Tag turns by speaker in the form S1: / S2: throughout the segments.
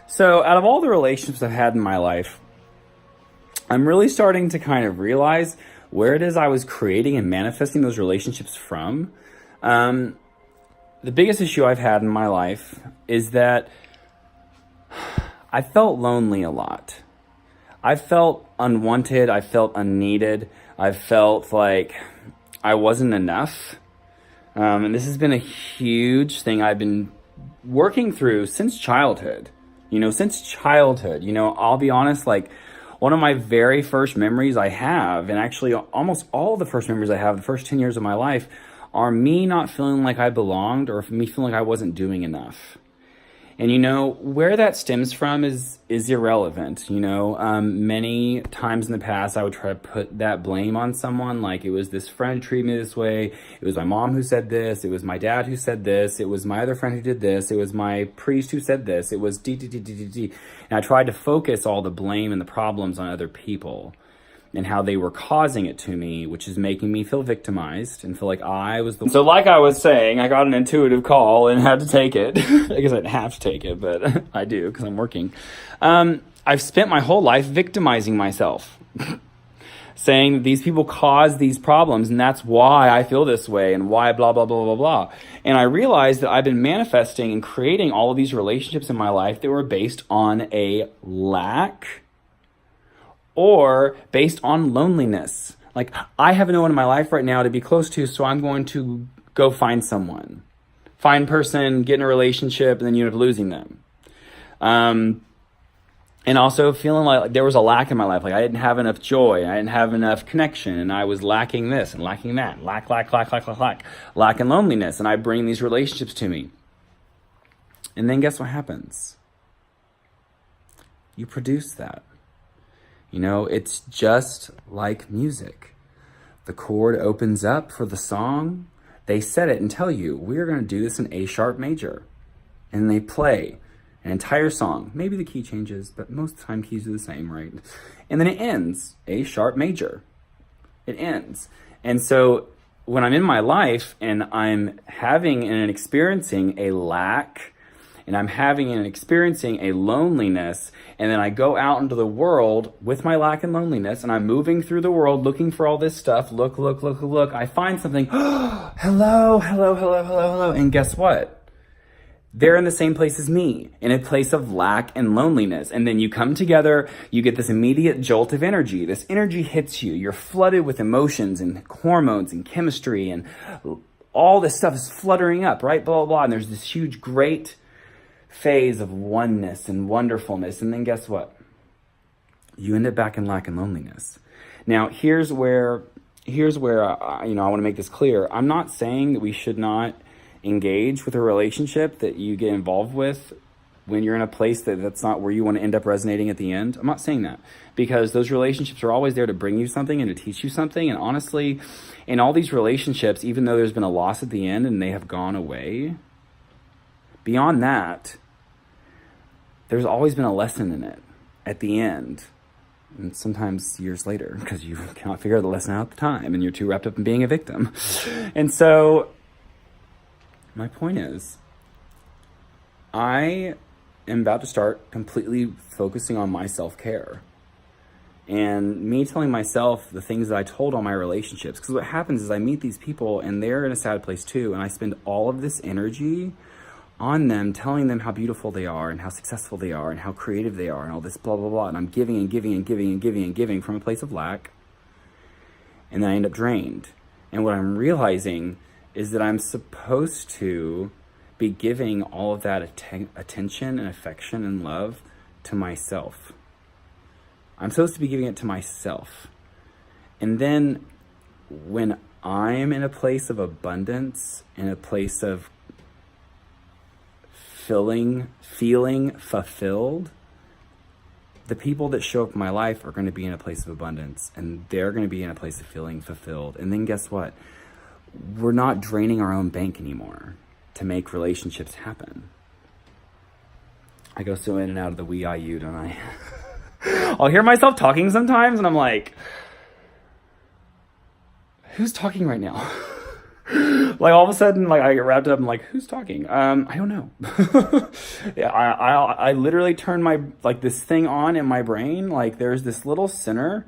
S1: So out of all the relationships I've had in my life, I'm really starting to kind of realize where it is I was creating and manifesting those relationships from. Um, the biggest issue I've had in my life is that I felt lonely a lot. I felt unwanted. I felt unneeded. I felt like I wasn't enough. And this has been a huge thing I've been working through since childhood. I'll be honest, like one of my very first memories I have, and actually almost all the first memories I have, the first 10 years of my life, are me not feeling like I belonged or me feeling like I wasn't doing enough. And where that stems from is irrelevant. Many times in the past I would try to put that blame on someone, like it was this friend who treated me this way, it was my mom who said this, it was my dad who said this, it was my other friend who did this, it was my priest who said this, it was d. And I tried to focus all the blame and the problems on other people and how they were causing it to me, which is making me feel victimized and feel like I was the one. So like I was saying, I got an intuitive call and had to take it. I guess I didn't have to take it, but I do because I'm working. I've spent my whole life victimizing myself, saying that these people cause these problems and that's why I feel this way and why blah, blah, blah, blah, blah. And I realized that I've been manifesting and creating all of these relationships in my life that were based on a lack or based on loneliness. Like, I have no one in my life right now to be close to, so I'm going to go find someone. Find person, get in a relationship, and then you end up losing them. And also feeling like there was a lack in my life. Like, I didn't have enough joy, I didn't have enough connection, and I was lacking this and lacking that. Lack and loneliness. And I bring these relationships to me. And then guess what happens? You produce that. It's just like music. The chord opens up for the song. They set it and tell you, we're going to do this in A sharp major. And they play an entire song. Maybe the key changes, but most of the time keys are the same, right? And then it ends, A sharp major. It ends. And so when I'm in my life and I'm having and experiencing a lack, and I'm having and experiencing a loneliness, and then I go out into the world with my lack and loneliness, and I'm moving through the world looking for all this stuff. Look. I find something. Hello. And guess what? They're in the same place as me, in a place of lack and loneliness. And then you come together, you get this immediate jolt of energy. This energy hits you. You're flooded with emotions and hormones and chemistry, and all this stuff is fluttering up, right? Blah, blah, blah. And there's this huge, great phase of oneness and wonderfulness. And then guess what? You end up back in lack and loneliness. Now, here's where I want to make this clear. I'm not saying that we should not engage with a relationship that you get involved with when you're in a place that's not where you want to end up resonating at the end. I'm not saying that, because those relationships are always there to bring you something and to teach you something. And honestly, in all these relationships, even though there's been a loss at the end and they have gone away, beyond that, there's always been a lesson in it at the end, and sometimes years later, because you cannot figure the lesson out at the time and you're too wrapped up in being a victim. And so my point is, I am about to start completely focusing on my self-care and me telling myself the things that I told all my relationships. Because what happens is I meet these people and they're in a sad place too, and I spend all of this energy on them, telling them how beautiful they are and how successful they are and how creative they are and all this blah, blah, blah. And I'm giving from a place of lack. And then I end up drained. And what I'm realizing is that I'm supposed to be giving all of that attention and affection and love to myself. I'm supposed to be giving it to myself. And then when I'm in a place of abundance, in a place of feeling fulfilled, the people that show up in my life are going to be in a place of abundance, and they're going to be in a place of feeling fulfilled. And then guess what? We're not draining our own bank anymore to make relationships happen. I go so in and out of the we, I, you, don't I? I'll hear myself talking sometimes and I'm like, who's talking right now? Like all of a sudden, like I get wrapped up. I'm like, who's talking? I don't know. Yeah, I literally turn my like this thing on in my brain. Like there's this little center,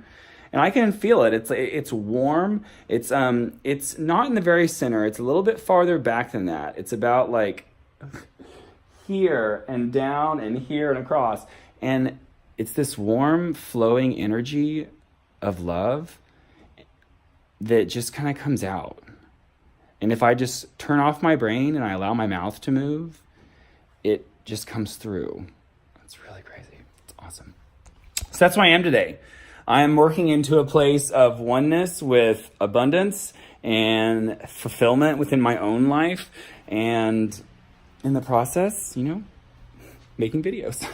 S1: and I can feel it. It's warm. It's not in the very center. It's a little bit farther back than that. It's about like here and down and here and across, and it's this warm, flowing energy of love that just kind of comes out. And if I just turn off my brain and I allow my mouth to move, it just comes through. It's really crazy. It's awesome. So that's who I am today. I am working into a place of oneness with abundance and fulfillment within my own life. And in the process, making videos.